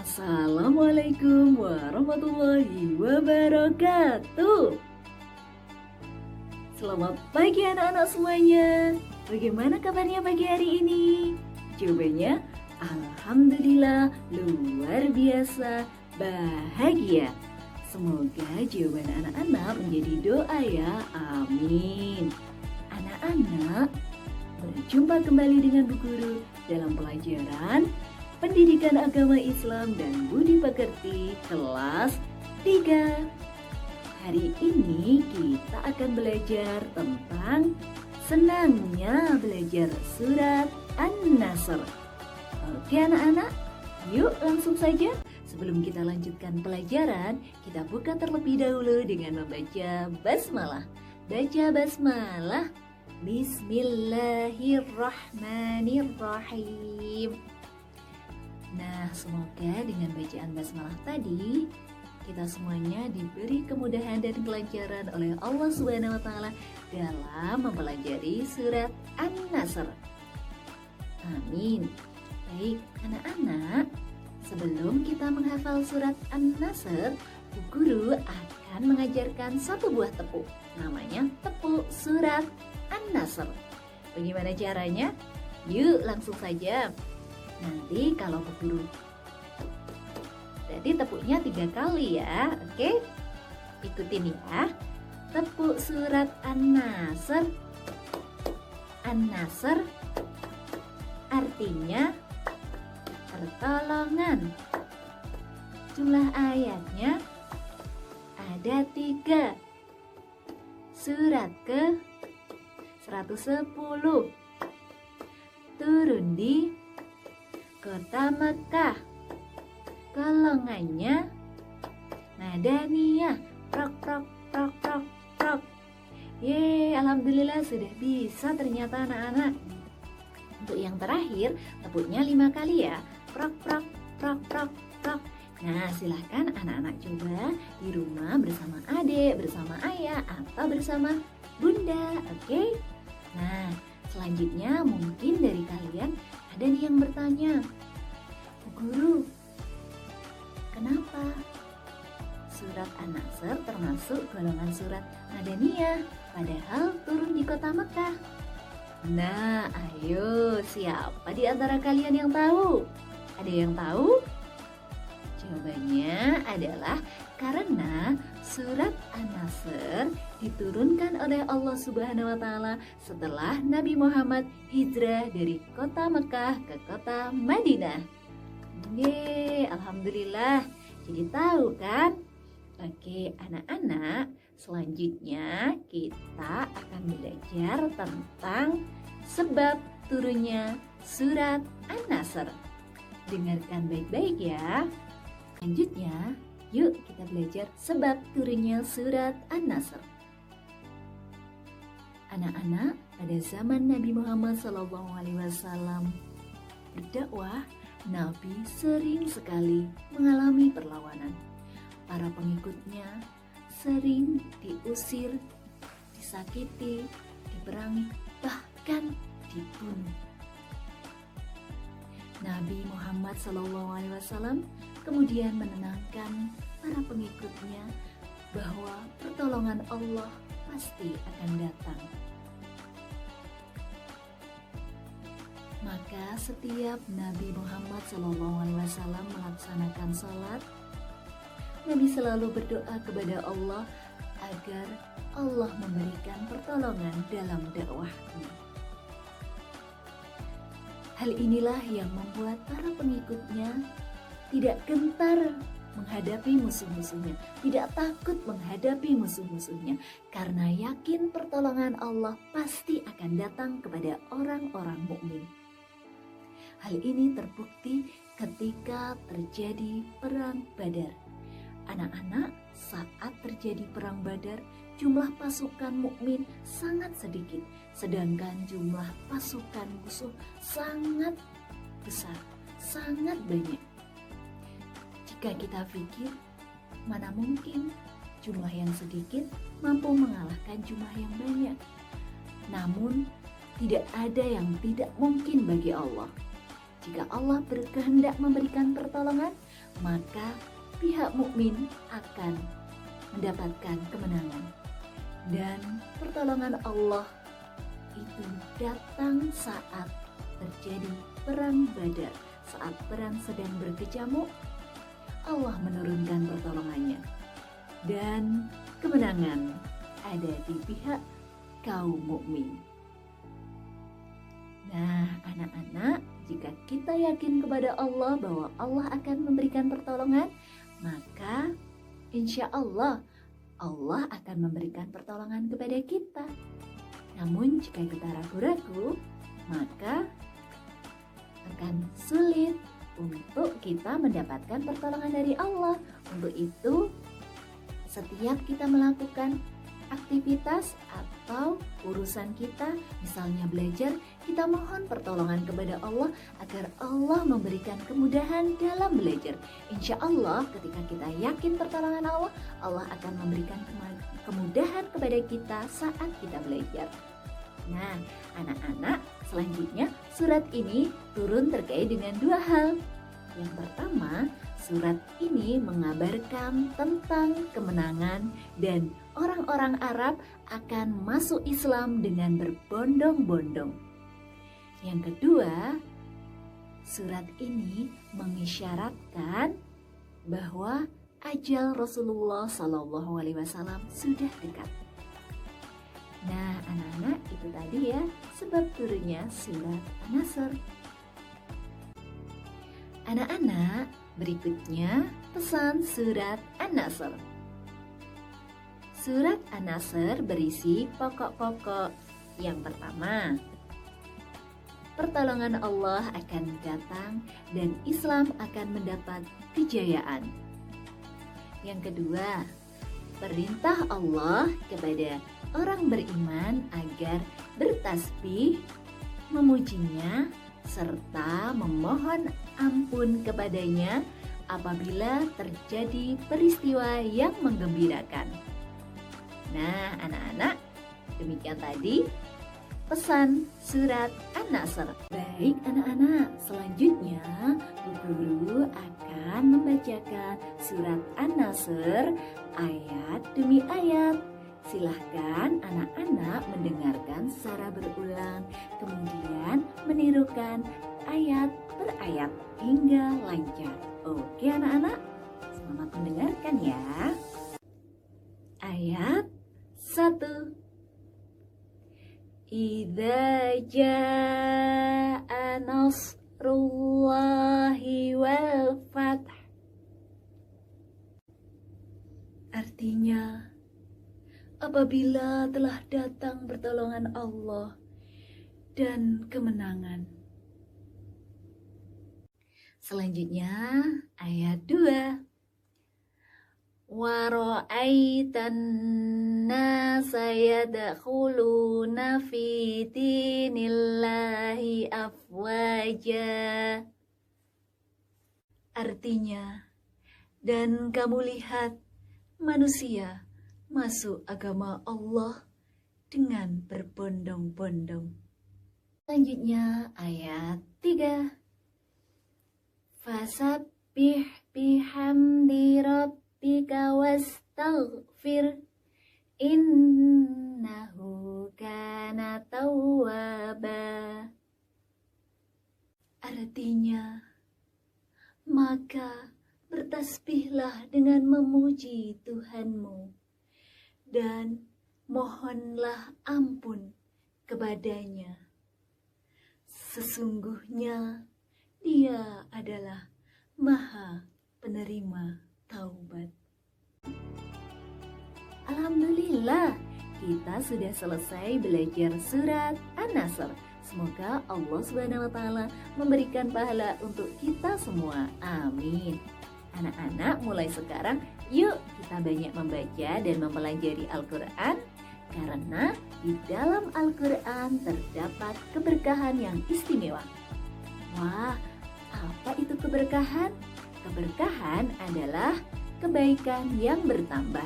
Assalamualaikum warahmatullahi wabarakatuh. Selamat pagi anak-anak semuanya. Bagaimana kabarnya pagi hari ini? Jawabannya, alhamdulillah, luar biasa, bahagia. Semoga jawaban anak-anak menjadi doa ya, amin. Anak-anak, berjumpa kembali dengan Bu Guru dalam pelajaran Pendidikan Agama Islam dan Budi Pekerti kelas 3. Hari ini kita akan belajar tentang senangnya belajar surat An-Nasr. Oke anak-anak, yuk langsung saja. Sebelum kita lanjutkan pelajaran, kita buka terlebih dahulu dengan membaca basmalah. Baca basmalah. Bismillahirrahmanirrahim. Nah, semoga dengan bacaan basmalah tadi kita semuanya diberi kemudahan dan kelancaran oleh Allah Subhanahu wa taala dalam mempelajari surat An-Nasr. Amin. Baik, anak-anak, sebelum kita menghafal surat An-Nasr, Bu Guru akan mengajarkan satu buah tepuk. Namanya tepuk surat An-Nasr. Bagaimana caranya? Yuk, langsung saja. Nanti kalau Bu Guru, jadi tepuknya 3 kali ya, oke? Ikutin ya. Tepuk surat An-Nasr. An-Nasr artinya pertolongan. Jumlah ayatnya ada 3. Surat ke 110 turun di Kota Mekah. Golongannya Madaniyah. Prok prok prok prok prok. Alhamdulillah sudah bisa ternyata anak-anak. Untuk yang terakhir tepuknya 5 kali ya. Prok prok prok prok prok. Nah, silahkan anak-anak coba di rumah bersama adik, bersama ayah, atau bersama bunda, oke? Nah, selanjutnya mungkin dari kalian ada nih yang bertanya, Bu Guru, kenapa surat An-Nasr termasuk golongan surat Madaniyah, padahal turun di kota Mekah? Nah, ayo, siapa di antara kalian yang tahu? Ada yang tahu? Jawabannya adalah karena surat An-Nasr diturunkan oleh Allah Subhanahu wa taala setelah Nabi Muhammad hijrah dari kota Mekah ke kota Madinah. Alhamdulillah. Jadi tahu kan? Oke, anak-anak, selanjutnya kita akan belajar tentang sebab turunnya surat An-Nasr. Dengarkan baik-baik ya. Selanjutnya, yuk kita belajar sebab turunnya surat An-Nasr. Anak-anak, pada zaman Nabi Muhammad SAW berdakwah, Nabi sering sekali mengalami perlawanan. Para pengikutnya sering diusir, disakiti, diperangi, bahkan dibunuh. Nabi Muhammad SAW kemudian menenangkan para pengikutnya bahwa pertolongan Allah pasti akan datang. Maka setiap Nabi Muhammad SAW melaksanakan sholat, Nabi selalu berdoa kepada Allah agar Allah memberikan pertolongan dalam dakwahnya. Hal inilah yang membuat para pengikutnya tidak gentar menghadapi musuh-musuhnya, tidak takut menghadapi musuh-musuhnya, karena yakin pertolongan Allah pasti akan datang kepada orang-orang mukmin. Hal ini terbukti ketika terjadi perang Badar. Anak-anak, saat terjadi perang Badar, jumlah pasukan mukmin sangat sedikit, sedangkan jumlah pasukan musuh sangat besar, sangat banyak. Jika kita pikir, mana mungkin jumlah yang sedikit mampu mengalahkan jumlah yang banyak. Namun, tidak ada yang tidak mungkin bagi Allah. Jika Allah berkehendak memberikan pertolongan, maka pihak mukmin akan mendapatkan kemenangan. Dan pertolongan Allah itu datang saat terjadi perang Badar. Saat perang sedang berkecamuk, Allah menurunkan pertolongannya. Dan kemenangan ada di pihak kaum mukmin. Nah, anak-anak, jika kita yakin kepada Allah bahwa Allah akan memberikan pertolongan, maka insya Allah akan memberikan pertolongan kepada kita. Namun jika kita ragu-ragu, maka akan sulit untuk kita mendapatkan pertolongan dari Allah. Untuk itu, setiap kita melakukan aktivitas atau urusan kita, misalnya belajar, kita mohon pertolongan kepada Allah agar Allah memberikan kemudahan dalam belajar. Insya Allah ketika kita yakin pertolongan Allah, Allah akan memberikan kemudahan kepada kita saat kita belajar. Nah, anak-anak, selanjutnya surat ini turun terkait dengan dua hal. Yang pertama, surat ini mengabarkan tentang kemenangan dan orang-orang Arab akan masuk Islam dengan berbondong-bondong. Yang kedua, surat ini mengisyaratkan bahwa ajal Rasulullah SAW sudah dekat. Nah, anak-anak, itu tadi ya sebab turunnya surat An-Nasr. Anak-anak, berikutnya pesan surat An-Nasr. Surat An-Nasr berisi pokok-pokok. Yang pertama, pertolongan Allah akan datang dan Islam akan mendapat kejayaan. Yang kedua, perintah Allah kepada orang beriman agar bertasbih, memujinya, serta memohon ampun kepadanya apabila terjadi peristiwa yang menggembirakan. Nah, anak-anak, demikian tadi pesan surat An-Nasr. Baik anak-anak, selanjutnya Bu Guru akan membacakan surat An-Nasr ayat demi ayat. Silahkan anak-anak mendengarkan secara berulang, kemudian menirukan ayat per ayat hingga lancar. Oke anak-anak, selamat mendengarkan ya. Ayat 1. Idza jaa nasrullahi wal fath. Artinya, apabila telah datang pertolongan Allah dan kemenangan. Selanjutnya ayat 2. Wa ra'aitan nasa yadkhuluna fi dinillahi afwaja. Artinya, dan kamu lihat manusia masuk agama Allah dengan berbondong-bondong. Selanjutnya ayat 3. Fasabbih bihamdi rabbika wastaghfir innahu kana tawwaba. Artinya, maka bertasbihlah dengan memuji Tuhanmu dan mohonlah ampun kepadanya. Sesungguhnya Dia adalah Maha Penerima Taubat. Alhamdulillah, kita sudah selesai belajar surat An-Nasr. Semoga Allah SWT memberikan pahala untuk kita semua. Amin. Anak-anak, mulai sekarang yuk kita banyak membaca dan mempelajari Al-Quran, karena di dalam Al-Quran terdapat keberkahan yang istimewa. Wah, apa itu keberkahan? Keberkahan adalah kebaikan yang bertambah.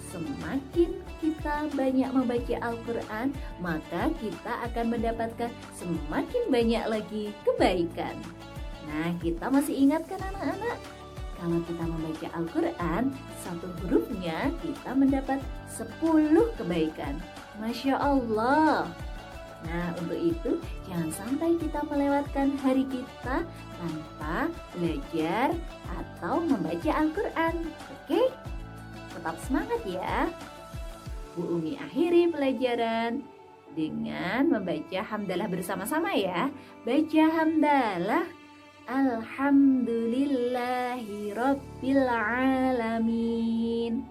Semakin kita banyak membaca Al-Quran, maka kita akan mendapatkan semakin banyak lagi kebaikan. Nah, kita masih ingat kan anak-anak? kalau kita membaca Al-Quran, satu hurufnya kita mendapat 10 kebaikan. Masya Allah. Nah, untuk itu jangan sampai kita melewatkan hari kita tanpa belajar atau membaca Al-Quran. Oke? Tetap semangat ya. Bu Umi akhiri pelajaran dengan membaca hamdalah bersama-sama ya. Baca hamdalah. Alhamdulillahi Rabbil Alamin.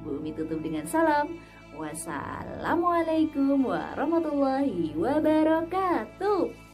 Bu Umi tutup dengan salam. Wassalamualaikum warahmatullahi wabarakatuh.